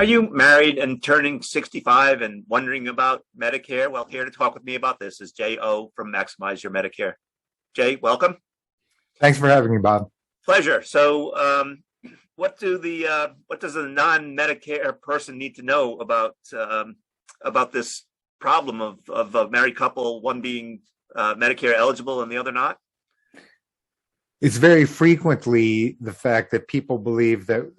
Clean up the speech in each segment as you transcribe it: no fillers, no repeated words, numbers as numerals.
Are you married and turning 65 and wondering about Medicare? Well, here to talk with me about this is J.O. from Maximize Your Medicare. Jay, welcome. Thanks for having me, Bob. Pleasure. So, what does a non-Medicare person need to know about this problem of a married couple, one being Medicare eligible and the other not? It's very frequently the fact that people believe that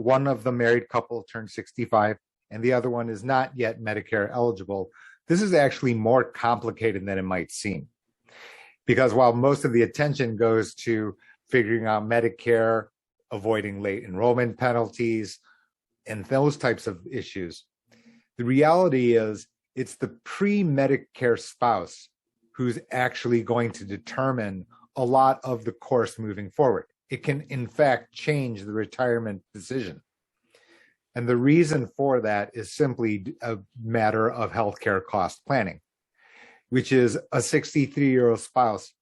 one of the married couple turned 65 and the other one is not yet Medicare eligible. This is actually more complicated than it might seem. Because while most of the attention goes to figuring out Medicare, avoiding late enrollment penalties, and those types of issues, the reality is it's the pre-Medicare spouse who's actually going to determine a lot of the course moving forward. It can, in fact, change the retirement decision. And the reason for that is simply a matter of healthcare cost planning, which is a 63-year-old spouse,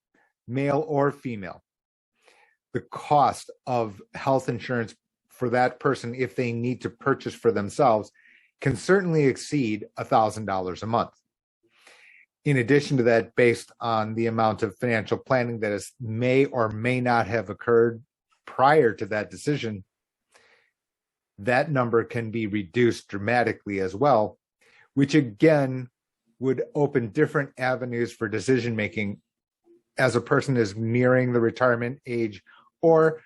male or female. The cost of health insurance for that person, if they need to purchase for themselves, can certainly exceed $1,000 a month. In addition to that, based on the amount of financial planning that may or may not have occurred prior to that decision, that number can be reduced dramatically as well, which again would open different avenues for decision making as a person is nearing the retirement age or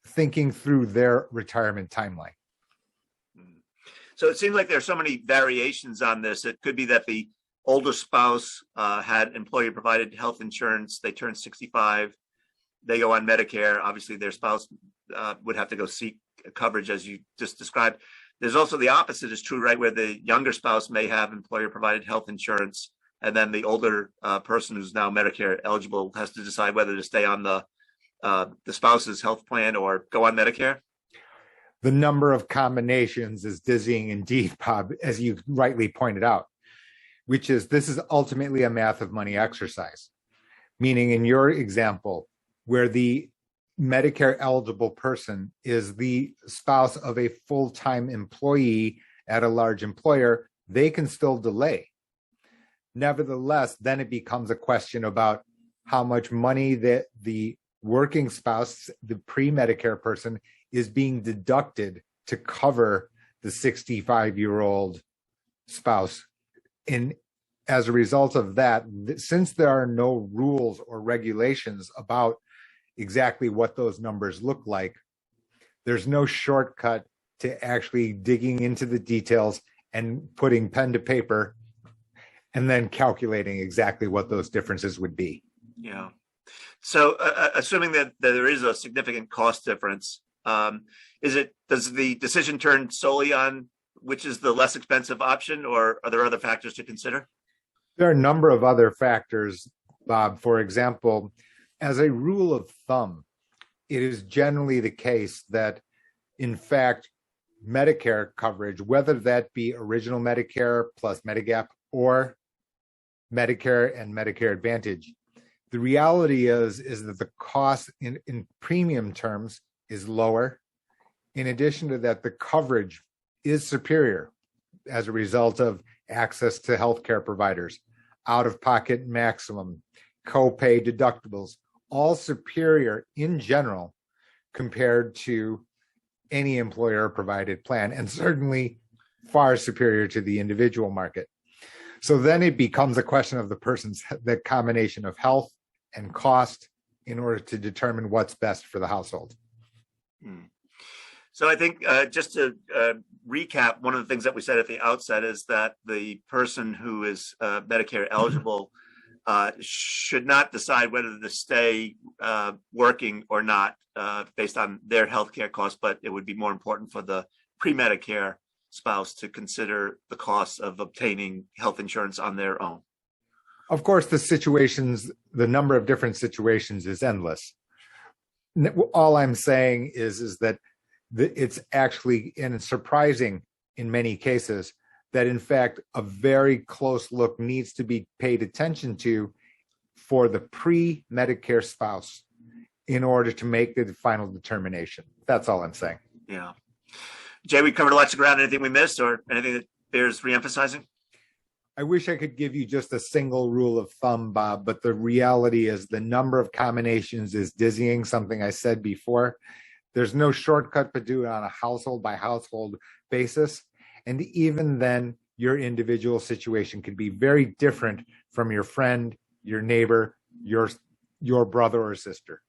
thinking through their retirement timeline. So it seems like there are so many variations on this. It could be that the older spouse had employer-provided health insurance. They turn 65. They go on Medicare. Obviously, their spouse would have to go seek coverage, as you just described. There's also the opposite is true, right, where the younger spouse may have employer-provided health insurance, and then the older person who's now Medicare eligible has to decide whether to stay on the spouse's health plan or go on Medicare. The number of combinations is dizzying indeed, Bob, as you rightly pointed out, which is this is ultimately a math of money exercise, meaning in your example, where the Medicare eligible person is the spouse of a full-time employee at a large employer, they can still delay. Nevertheless, then it becomes a question about how much money that the working spouse, the pre-Medicare person, is being deducted to cover the 65-year-old spouse. And as a result of that, since there are no rules or regulations about exactly what those numbers look like, there's no shortcut to actually digging into the details and putting pen to paper and then calculating exactly what those differences would be. Yeah. So assuming that there is a significant cost difference, does the decision turn solely on which is the less expensive option, or are there other factors to consider? There are a number of other factors, Bob. For example, as a rule of thumb, it is generally the case that, in fact, Medicare coverage, whether that be original Medicare plus Medigap or Medicare and Medicare Advantage, the reality is that the cost in premium terms is lower. In addition to that, the coverage is superior as a result of access to healthcare providers, out-of-pocket maximum, co-pay deductibles, all superior in general compared to any employer-provided plan, and certainly far superior to the individual market. So then it becomes a question of the combination of health and cost in order to determine what's best for the household. So I think just to recap, one of the things that we said at the outset is that the person who is Medicare eligible should not decide whether to stay working or not based on their healthcare costs, but it would be more important for the pre-Medicare spouse to consider the costs of obtaining health insurance on their own. Of course, the number of different situations is endless. All I'm saying is that it's actually, and it's surprising in many cases, that in fact a very close look needs to be paid attention to for the pre-Medicare spouse in order to make the final determination. That's all I'm saying. Yeah. Jay, we covered lots of ground. Anything we missed or anything that bears reemphasizing? I wish I could give you just a single rule of thumb, Bob, but the reality is the number of combinations is dizzying, something I said before. There's no shortcut to do it on a household by household basis. And even then, your individual situation could be very different from your friend, your neighbor, your brother or sister.